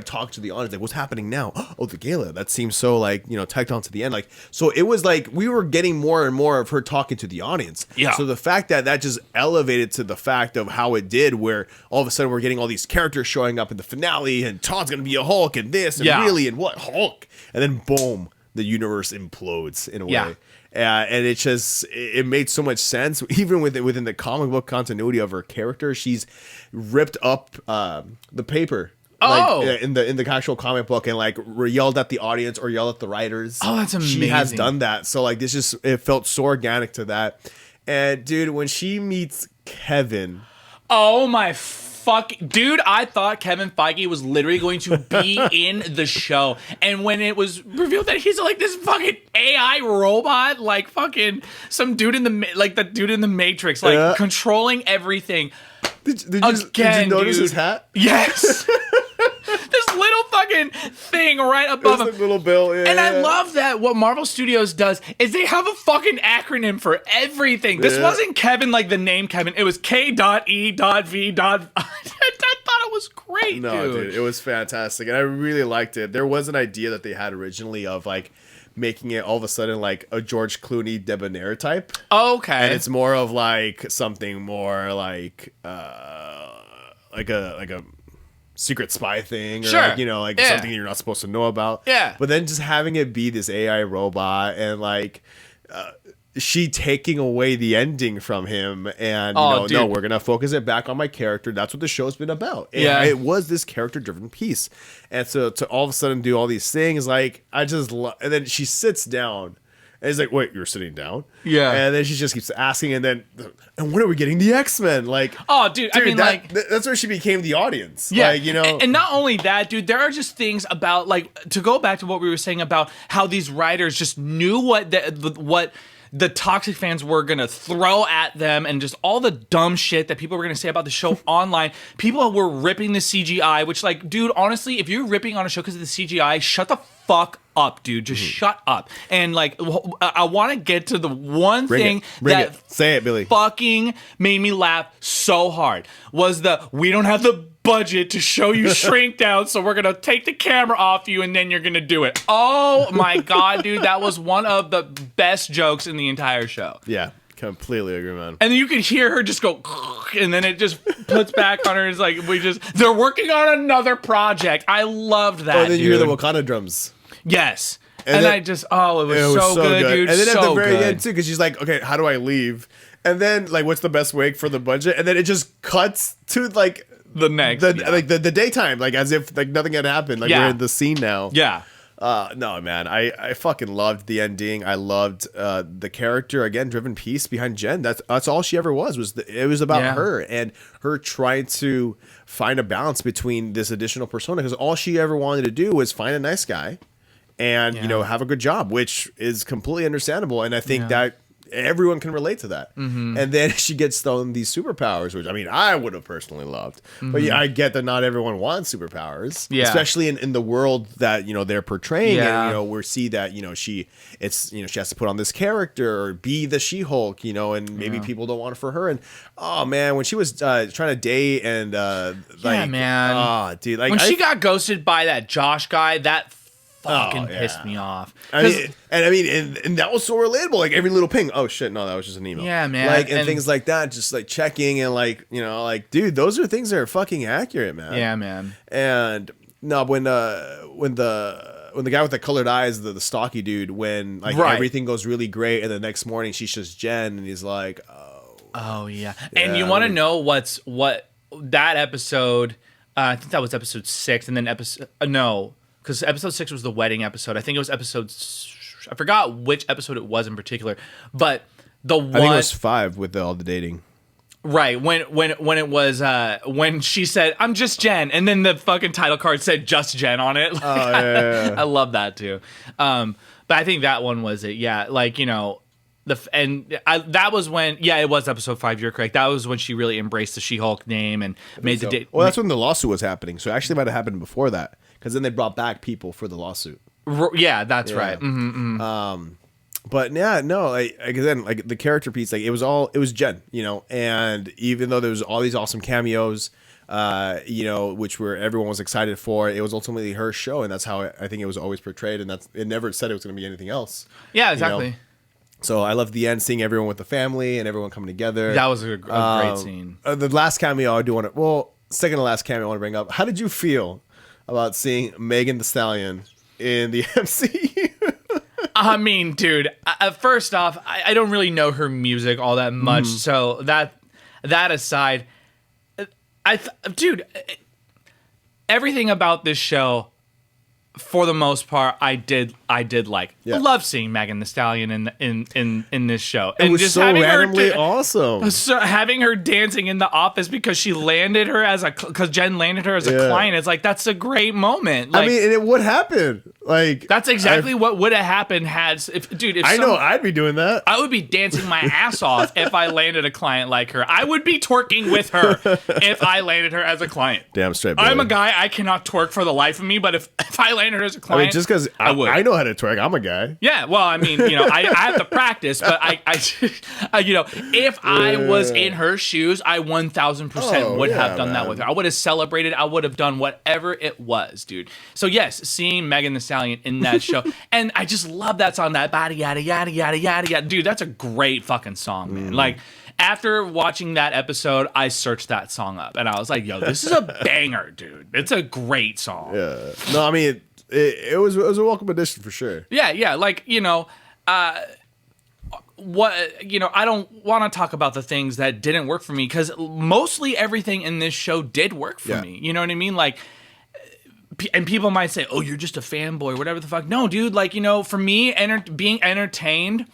talking to the audience, like, what's happening now? Oh, the gala. That seems so like, tacked on to the end. Like, so it was like we were getting more and more of her talking to the audience. Yeah. So the fact that just elevated to the fact of how it did, where all of a sudden we're getting all these characters showing up in the finale, and Todd's gonna be a Hulk, and this, and really, and what Hulk, and then boom, the universe implodes in a way. And it made so much sense, even within the comic book continuity of her character. She's ripped up the paper, in the actual comic book, and like yelled at the audience or yelled at the writers. Oh, that's amazing. She has done that, so like it felt so organic to that. And dude, when she meets Kevin, oh my dude, I thought Kevin Feige was literally going to be in the show. And when it was revealed that he's like this fucking AI robot, like fucking some dude in the Matrix, like controlling everything. Did you notice his hat? Yes. This little fucking thing right above him. Little bill. I love that what Marvel Studios does is they have a fucking acronym for everything. This wasn't Kevin like the name Kevin. It was K.E.V. I thought it was great, dude. It was fantastic. And I really liked it. There was an idea that they had originally of like making it all of a sudden like a George Clooney debonair type. Okay. And it's more of like something more like a secret spy thing, or something you're not supposed to know about. Yeah. But then just having it be this AI robot, and like she taking away the ending from him, and no, we're gonna focus it back on my character. That's what the show's been about. And it was this character-driven piece, and so to all of a sudden do all these things, like I just and then she sits down. And he's like, wait, you're sitting down? Yeah. And then she just keeps asking, and when are we getting the X-Men? Like, oh, dude, I mean, that's where she became the audience. Yeah. Like, And not only that, dude, there are just things about, like, to go back to what we were saying about how these writers just knew what the toxic fans were gonna throw at them, and just all the dumb shit that people were gonna say about the show online. People were ripping the CGI, which, like, dude, honestly, if you're ripping on a show because of the CGI, shut the fuck up, dude. Just shut up. And like, I want to get to the one thing that say it, Billy, fucking made me laugh so hard was we don't have the budget to show you shrink down, so we're gonna take the camera off you and then you're gonna do it. Oh my god, dude, that was one of the best jokes in the entire show. Yeah, completely agree, man. And then you could hear her just go, and then it just puts back on her. It's like they're working on another project. I loved that. Oh, and then dude. you hear the Wakanda drums. Yes. And then, it was so good, dude. And then at the very good. end too, because she's like, okay, how do I leave? And then like, what's the best way for the budget? And then it just cuts to like the next, the daytime, like as if like nothing had happened. Like we're in the scene now. Yeah. No, man, I fucking loved the ending. I loved the character, again, driven piece behind Jen. That's all she ever was it was about her and her trying to find a balance between this additional persona, because all she ever wanted to do was find a nice guy and have a good job, which is completely understandable. And I think that everyone can relate to that. And then she gets thrown these superpowers, which I mean, I would have personally loved. But yeah, I get that not everyone wants superpowers, especially in the world that they're portraying. And we see that she has to put on this character or be the She-Hulk, and maybe people don't want it for her. And oh man, when she was trying to date and man, dude, when she got ghosted by that Josh guy, that fucking pissed me off. I mean, and that was so relatable. Like every little ping. Oh shit, no, that was just an email. Yeah, man. Like and things like that, just like checking and dude, those are things that are fucking accurate, man. Yeah, man. And no, when the guy with the colored eyes, the stocky dude, when everything goes really great, and the next morning she's just Jen, and he's like, oh yeah. And you want to know what that episode? I think that was episode 6, and then because episode 6 was the wedding episode. I think it was I forgot which episode it was in particular, but I think it was 5 with all the dating. Right, when it was when she said I'm just Jen, and then the fucking title card said just Jen on it. I love that too. But I think that one was it. Yeah, that was when it was episode 5. You're correct. That was when she really embraced the She-Hulk name and made the date. Well, that's when the lawsuit was happening. So it actually might have happened before that, because then they brought back people for the lawsuit. Yeah, that's right. Mm-hmm. But yeah, no, again, the character piece, it was Jen, and even though there was all these awesome cameos, which everyone was excited for, it was ultimately her show, and that's how I think it was always portrayed, and it never said it was going to be anything else. Yeah, exactly. So I love the end, seeing everyone with the family and everyone coming together. That was a great scene. The last cameo I do want to, second to last cameo I want to bring up. How did you feel about seeing Megan Thee Stallion in the MCU? I mean, dude, first off, I don't really know her music all that much. So that aside, dude, everything about this show, for the most part, I did like. Yeah. I love seeing Megan Thee Stallion in this show. It was just so randomly awesome. So having her dancing in the office because Jen landed her as a client. It's like, that's a great moment. I mean, and it would happen. That's exactly what would have happened I'd be doing that. I would be dancing my ass off if I landed a client like her. I would be twerking with her if I landed her as a client. Damn straight, baby. I'm a guy, I cannot twerk for the life of me, but if I landed her as a client, just because I know how to twerk, I'm a guy. Yeah, well, I mean, I have to practice, but if I was in her shoes, I 1,000% would have done that with her. I would have celebrated. I would have done whatever it was, dude. So yes, seeing Megan Thee Stallion in that show, and I just love that song, that body yada yada yada yada yada, dude. That's a great fucking song, man. After watching that episode, I searched that song up, and I was like, yo, this is a banger, dude. It's a great song. Yeah. No, I mean, it was a welcome addition for sure. Yeah. I don't want to talk about the things that didn't work for me, because mostly everything in this show did work for me. You know what I mean? And people might say, oh, you're just a fanboy, whatever the fuck. No, dude, for me, being entertained,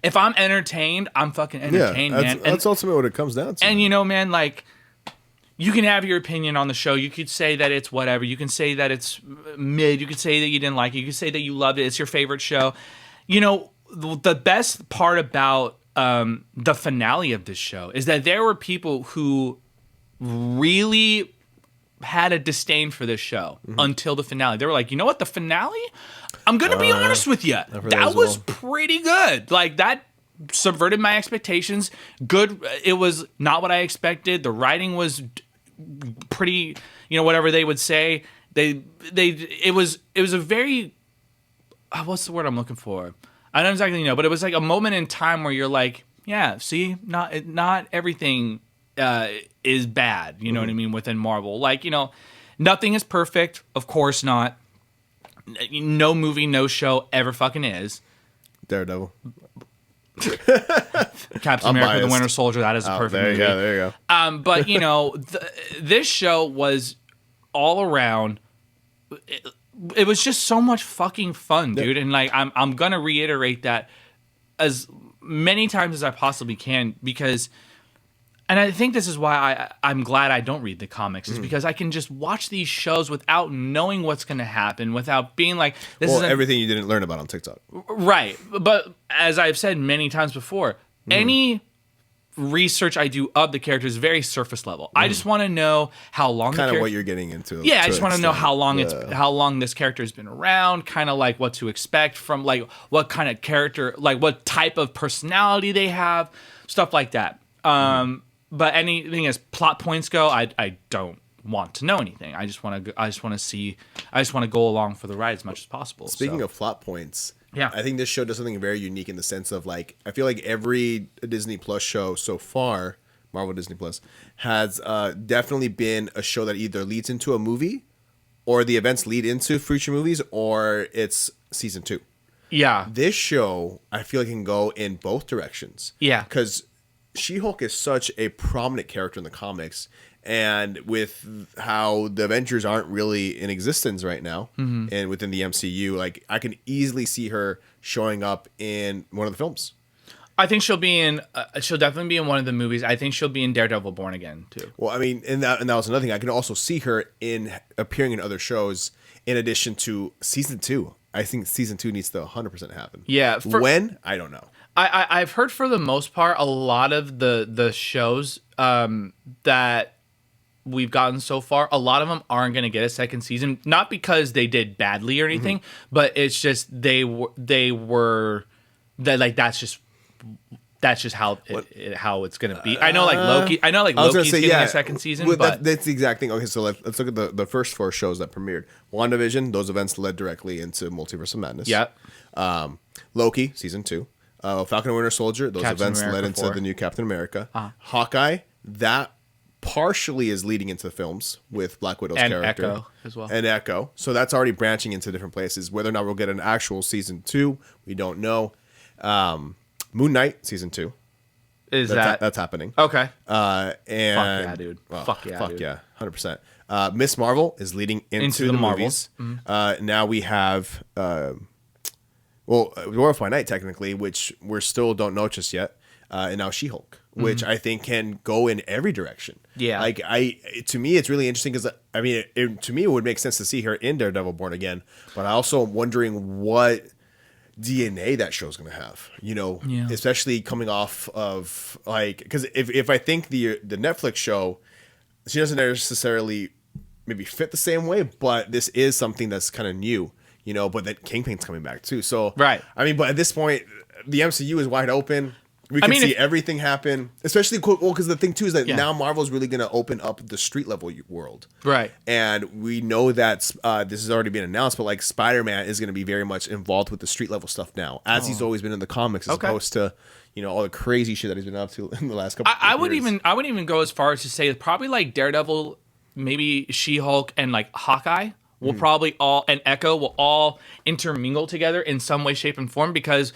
if I'm entertained, I'm fucking entertained, man. That's ultimately what it comes down to. And man, you can have your opinion on the show. You could say that it's whatever. You can say that it's mid. You could say that you didn't like it. You could say that you loved it. It's your favorite show. The best part about the finale of this show is that there were people who really had a disdain for this show until the finale. They were like, you know what? The finale? I'm going to be honest with you. That was pretty good. That subverted my expectations. Good. It was not what I expected. The writing was pretty, whatever they would say. It was a very, what's the word I'm looking for? I don't exactly know, but it was like a moment in time where you're like, yeah, see, not everything is bad. You know what I mean? Within Marvel, nothing is perfect. Of course not. No movie, no show ever fucking is. Daredevil. Captain America: The Winter Soldier. That is a perfect movie. There you go. But this show was all around. It was just so much fucking fun, dude. And I'm gonna reiterate that as many times as I possibly can, because, and I think this is why I'm glad I don't read the comics, is because I can just watch these shows without knowing what's gonna happen, without being like, this is everything you didn't learn about on TikTok. Right. But as I've said many times before, any research I do of the characters is very surface level. I just want to know how long kind of what you're getting into. Yeah, I just want to know how long this character has been around, kind of like what to expect from like what kind of character, like what type of personality they have, stuff like that. But anything as plot points go, I don't want to know anything. I just want to go along for the ride as much as possible. Speaking of plot points, yeah, I think this show does something very unique in the sense of like I feel like every Disney Plus show so far, Marvel Disney Plus, has definitely been a show that either leads into a movie, or the events lead into future movies, or it's season 2. Yeah, this show I feel like can go in both directions. Yeah, because She-Hulk is such a prominent character in the comics. And with how the Avengers aren't really in existence right now, and within the MCU, like I can easily see her showing up in one of the films. I think she'll be in. She'll definitely be in one of the movies. I think she'll be in Daredevil: Born Again too. Well, I mean, and that was another thing. I can also see her appearing in other shows in addition to season 2. I think season 2 needs to 100% happen. Yeah, when I don't know. I've heard for the most part a lot of the shows that we've gotten so far, a lot of them aren't going to get a second season, not because they did badly or anything, but it's just they were like that's just how it's going to be. I know like Loki. I know like Loki's getting a second season, but that's the exact thing. Okay, so let's look at the first 4 shows that premiered. WandaVision, those events led directly into Multiverse of Madness. Yeah. Loki, season 2. Falcon and Winter Soldier, those Captain events America led into 4. the new Captain America. Hawkeye, that partially is leading into the films with Black Widow's and character. Echo as well. And Echo. So that's already branching into different places. Whether or not we'll get an actual season 2, we don't know. Moon Knight, season 2. That's happening. Okay. And fuck yeah, dude. Well, fuck yeah, 100%. Miss Marvel is leading into the movies. Now we have Dwarf by Night technically, which we still don't know just yet. And now She-Hulk, which I think can go in every direction. Yeah. Like to me, it's really interesting because I mean, to me, it would make sense to see her in Daredevil: Born Again, but I also am wondering what DNA that show's going to have, especially coming off of like, because if I think the Netflix show, she doesn't necessarily maybe fit the same way, but this is something that's kind of new, but that Kingpin's coming back too. So, right. I mean, but at this point, the MCU is wide open. We can see everything happen, especially because the thing too is that now Marvel's really going to open up the street level world, right? And we know that this has already been announced, but like Spider-Man is going to be very much involved with the street level stuff now, as he's always been in the comics, as opposed to all the crazy shit that he's been up to in the last couple. I would even go as far as to say probably like Daredevil, maybe She-Hulk, and like Hawkeye will probably all, and Echo will all intermingle together in some way, shape, and form, because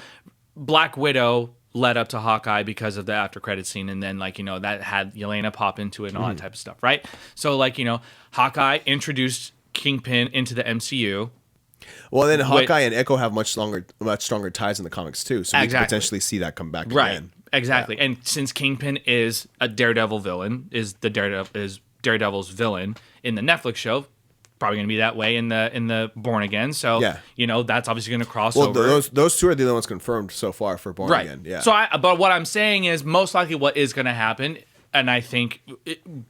Black Widow led up to Hawkeye because of the after credit scene, and then that had Yelena pop into it and all that type of stuff, right? So Hawkeye introduced Kingpin into the MCU. Well, then Hawkeye and Echo have much stronger ties in the comics too, so we can potentially see that come back again. Exactly. And since Kingpin is a Daredevil villain, is Daredevil's villain in the Netflix show, probably going to be that way in the Born Again. So that's obviously going to cross over. Those two are the only ones confirmed so far for Born Again. Yeah. So but what I'm saying is most likely what is going to happen, and I think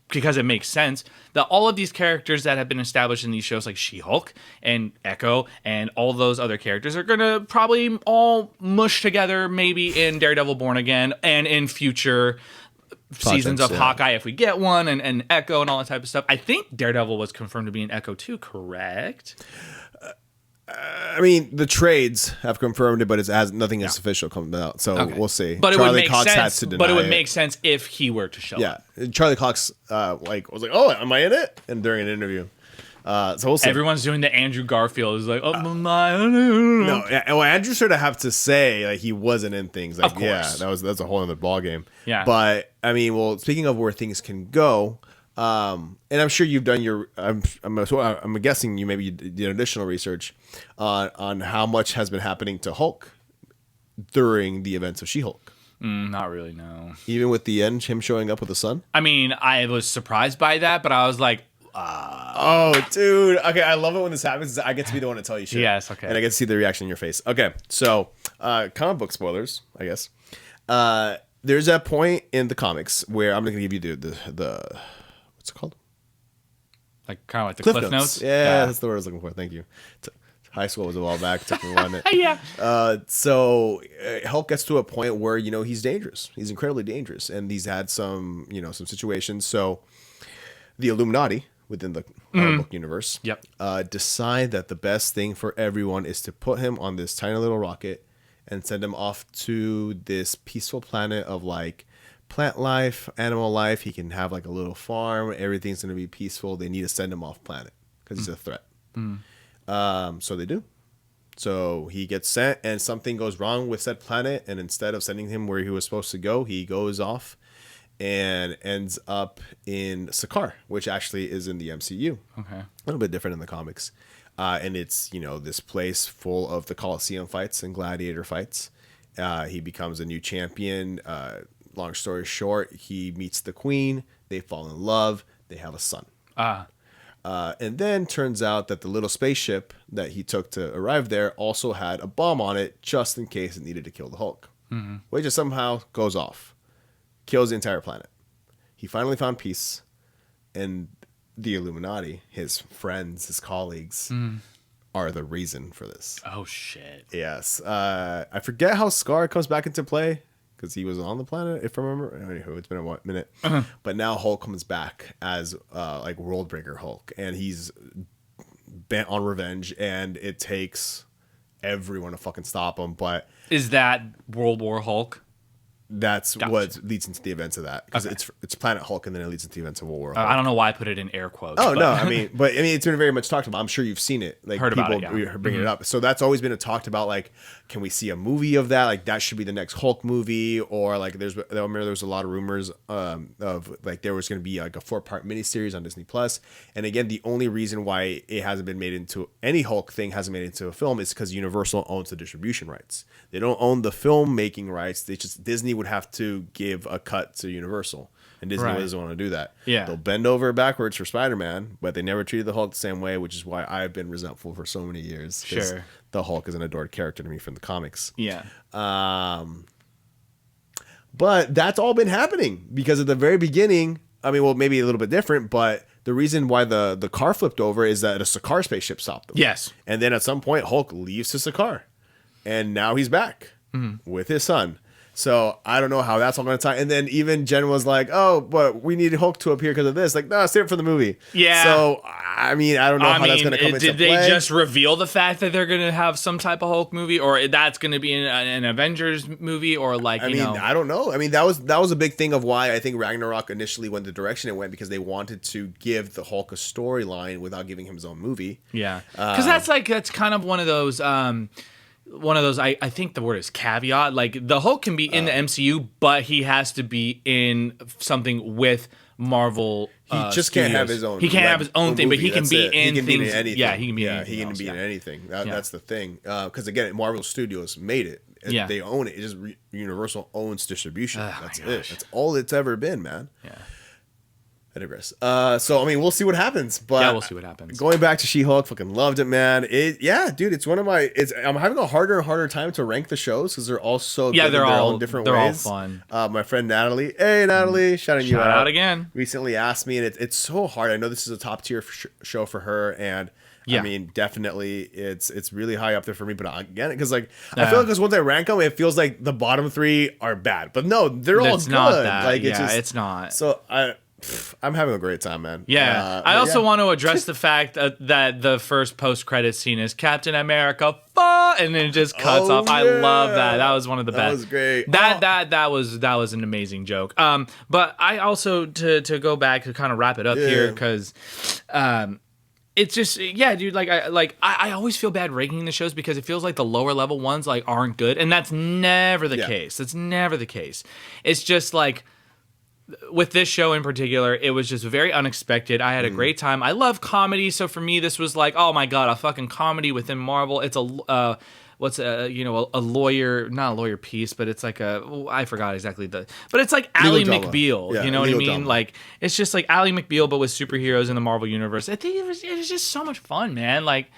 because it makes sense, that all of these characters that have been established in these shows, like She-Hulk and Echo and all those other characters, are going to probably all mush together, maybe in Daredevil: Born Again and in future seasons of Hawkeye if we get one, and Echo and all that type of stuff. I think Daredevil was confirmed to be in Echo too, correct? I mean, the trades have confirmed it, but nothing is official coming out, so we'll see. But Charlie Cox had to deny but it would make sense if he were to show up. Yeah, Charlie Cox was like, "Oh, am I in it?" And during an interview. So we'll see. Everyone's doing the Andrew Garfield. Is like, my. No, well, Andrew sort of have to say like he wasn't in things. Like, of course. that's a whole other ball game. Yeah. But I mean, well, speaking of where things can go, and I'm sure you've done your. I'm guessing you did additional research on how much has been happening to Hulk during the events of She-Hulk. Not really, no. Even with the end, him showing up with the sun. I mean, I was surprised by that, but I was like. Oh, dude. Okay, I love it when this happens. I get to be the one to tell you shit. Yes, okay. And I get to see the reaction in your face. Okay, so comic book spoilers, I guess. there's that point in the comics where I'm going to give you the what's it called? Like kind of like the Cliff Notes. Yeah, that's the word I was looking for. Thank you. High school was a while back. Took me one. Yeah. So Hulk gets to a point where he's dangerous. He's incredibly dangerous, and he's had some some situations. So the Illuminati within the comic book universe, decide that the best thing for everyone is to put him on this tiny little rocket and send him off to this peaceful planet of like plant life, animal life. He can have like a little farm. Everything's going to be peaceful. They need to send him off planet because he's a threat. So they do. So he gets sent and something goes wrong with said planet. And instead of sending him where he was supposed to go, he goes off and ends up in Sakaar, which actually is in the MCU. Okay. A little bit different in the comics. And it's, this place full of the Colosseum fights and gladiator fights. He becomes a new champion. Long story short, he meets the queen. They fall in love. They have a son. And then turns out that the little spaceship that he took to arrive there also had a bomb on it just in case it needed to kill the Hulk. Which just somehow goes off. Kills the entire planet. He finally found peace. And the Illuminati, his friends, his colleagues, are the reason for this. Oh, shit. Yes. I forget how Scar comes back into play because he was on the planet, if I remember. Anywho, it's been a minute. But now Hulk comes back as like Worldbreaker Hulk, and he's bent on revenge, and it takes everyone to fucking stop him. But is that World War Hulk? That's what leads into the events of that, because it's Planet Hulk, and then it leads into the events of World War Hulk. I don't know why I put it in air quotes. Oh, no, I mean, it's been very much talked about. I'm sure you've seen it. Like, heard people about it, yeah. bringing it up. So that's always been talked about. Like, can we see a movie of that? Like, that should be the next Hulk movie, or like, I remember there was a lot of rumors of like there was going to be like a 4-part miniseries on Disney Plus. And again, the only reason why it hasn't been made into any Hulk thing hasn't made it into a film is because Universal owns the distribution rights. They don't own the filmmaking rights. Disney would have to give a cut to Universal, and Disney doesn't want to do that. Yeah, they'll bend over backwards for Spider-Man, but they never treated the Hulk the same way, which is why I've been resentful for so many years. Sure, the Hulk is an adored character to me from the comics. Yeah. But that's all been happening because at the very beginning, I mean, well, maybe a little bit different, but the reason why the car flipped over is that a Sakaar spaceship stopped them. Yes, and then at some point, Hulk leaves to Sakaar, and now he's back with his son. So I don't know how that's all going to tie. And then even Jen was like, "Oh, but we need Hulk to appear because of this." Like, no, save it for the movie. Yeah. So I mean, I don't know how that's going to come into play. Did they just reveal the fact that they're going to have some type of Hulk movie, or that's going to be an Avengers movie, or like? I don't know. I mean, that was a big thing of why I think Ragnarok initially went the direction it went, because they wanted to give the Hulk a storyline without giving him his own movie. Yeah, because that's kind of one of those. I think the word is caveat. Like, the Hulk can be in the MCU, but he has to be in something with Marvel. He just can't have his own. He can't have his own thing, but he can be in things. Be in anything. Yeah, he can be. Yeah, he can be in anything. That's the thing. Because again, Marvel Studios made it. Yeah. They own it. It's just Universal owns distribution. That's it. That's all it's ever been, man. Yeah. I digress. So I mean, we'll see what happens. But yeah, we'll see what happens. Going back to She-Hulk, fucking loved it, man. Dude, it's one of my. I'm having a harder and harder time to rank the shows because they're all so good in their own different ways. All fun. My friend Natalie, hey Natalie, shouting you out. Shout out again. Recently asked me, and it's so hard. I know this is a top tier show for her, and I mean, definitely it's really high up there for me. But again, because I feel like once I rank them, it feels like the bottom 3 are bad. But no, they're all good. Not that. Like it's not. So I'm having a great time, man. Yeah. I also want to address the fact that the first post-credit scene is Captain America, and then it just cuts off. I love that. That was one of the best. That was great. That was an amazing joke. But I also, to go back to kind of wrap it up here, because it's just, dude, I always feel bad ranking the shows because it feels like the lower level ones aren't good, and that's never the case. That's never the case. It's just like, with this show in particular, it was just very unexpected. I had a great time. I love comedy, so for me, this was like, oh my god, a fucking comedy within Marvel. It's a lawyer, not a lawyer piece, but it's like I forgot exactly but it's like Ally McBeal. Yeah, you know what I mean? drama. Like, it's just like Ally McBeal, but with superheroes in the Marvel universe. I think it was just so much fun, man. Like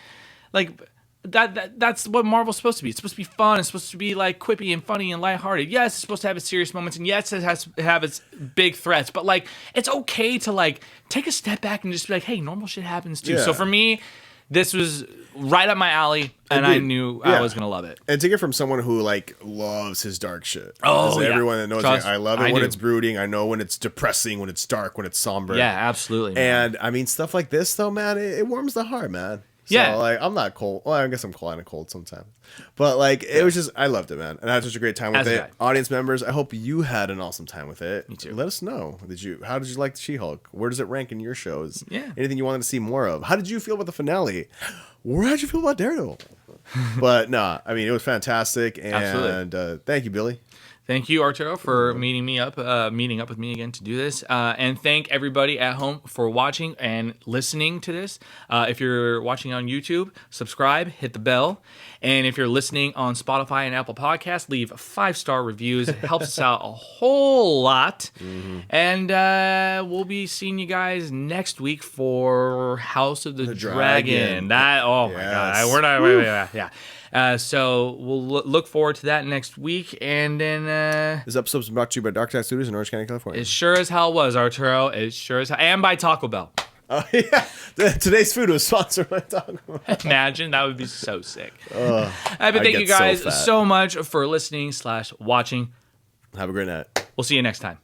that's what Marvel's supposed to be. It's supposed to be fun. It's supposed to be like quippy and funny and lighthearted. Yes, it's supposed to have its serious moments, and yes, it has to have its big threats. But like, it's okay to like take a step back and just be like, hey, normal shit happens too. Yeah. So for me, this was right up my alley, and I knew I was gonna love it. And take it from someone who like loves his dark shit. Oh, yeah. Everyone that knows, Trust- I love it I when do. it's brooding. I know when it's depressing, when it's dark, when it's somber. Yeah, absolutely. Man. And I mean, stuff like this though, man, it warms the heart, man. So, Yeah. like, I'm not cold. Well, I guess I'm kind of cold sometimes. But, like, it was just, I loved it, man. And I had such a great time with As did it. I. Audience members, I hope you had an awesome time with it. Me too. Let us know. How did you like the She-Hulk? Where does it rank in your shows? Yeah. Anything you wanted to see more of? How did you feel about the finale? How'd you feel about Daredevil? But, nah, I mean, it was fantastic. And thank you, Billy. Thank you, Arturo, for meeting up with me again to do this. And thank everybody at home for watching and listening to this. If you're watching on YouTube, subscribe, hit the bell. And if you're listening on Spotify and Apple Podcasts, leave 5-star reviews. It helps us out a whole lot. Mm-hmm. And we'll be seeing you guys next week for House of the Dragon. That, oh my God. We're not, yeah. So we'll look forward to that next week. And then This episode's brought to you by Dark Side Studios in Orange County, California. it sure as hell was, Arturo. It sure as hell. And by Taco Bell. Oh, yeah. Today's food was sponsored by Taco Bell. Imagine. That would be so sick. But I thank you get so guys fat. so much for listening / watching. Have a great night. We'll see you next time.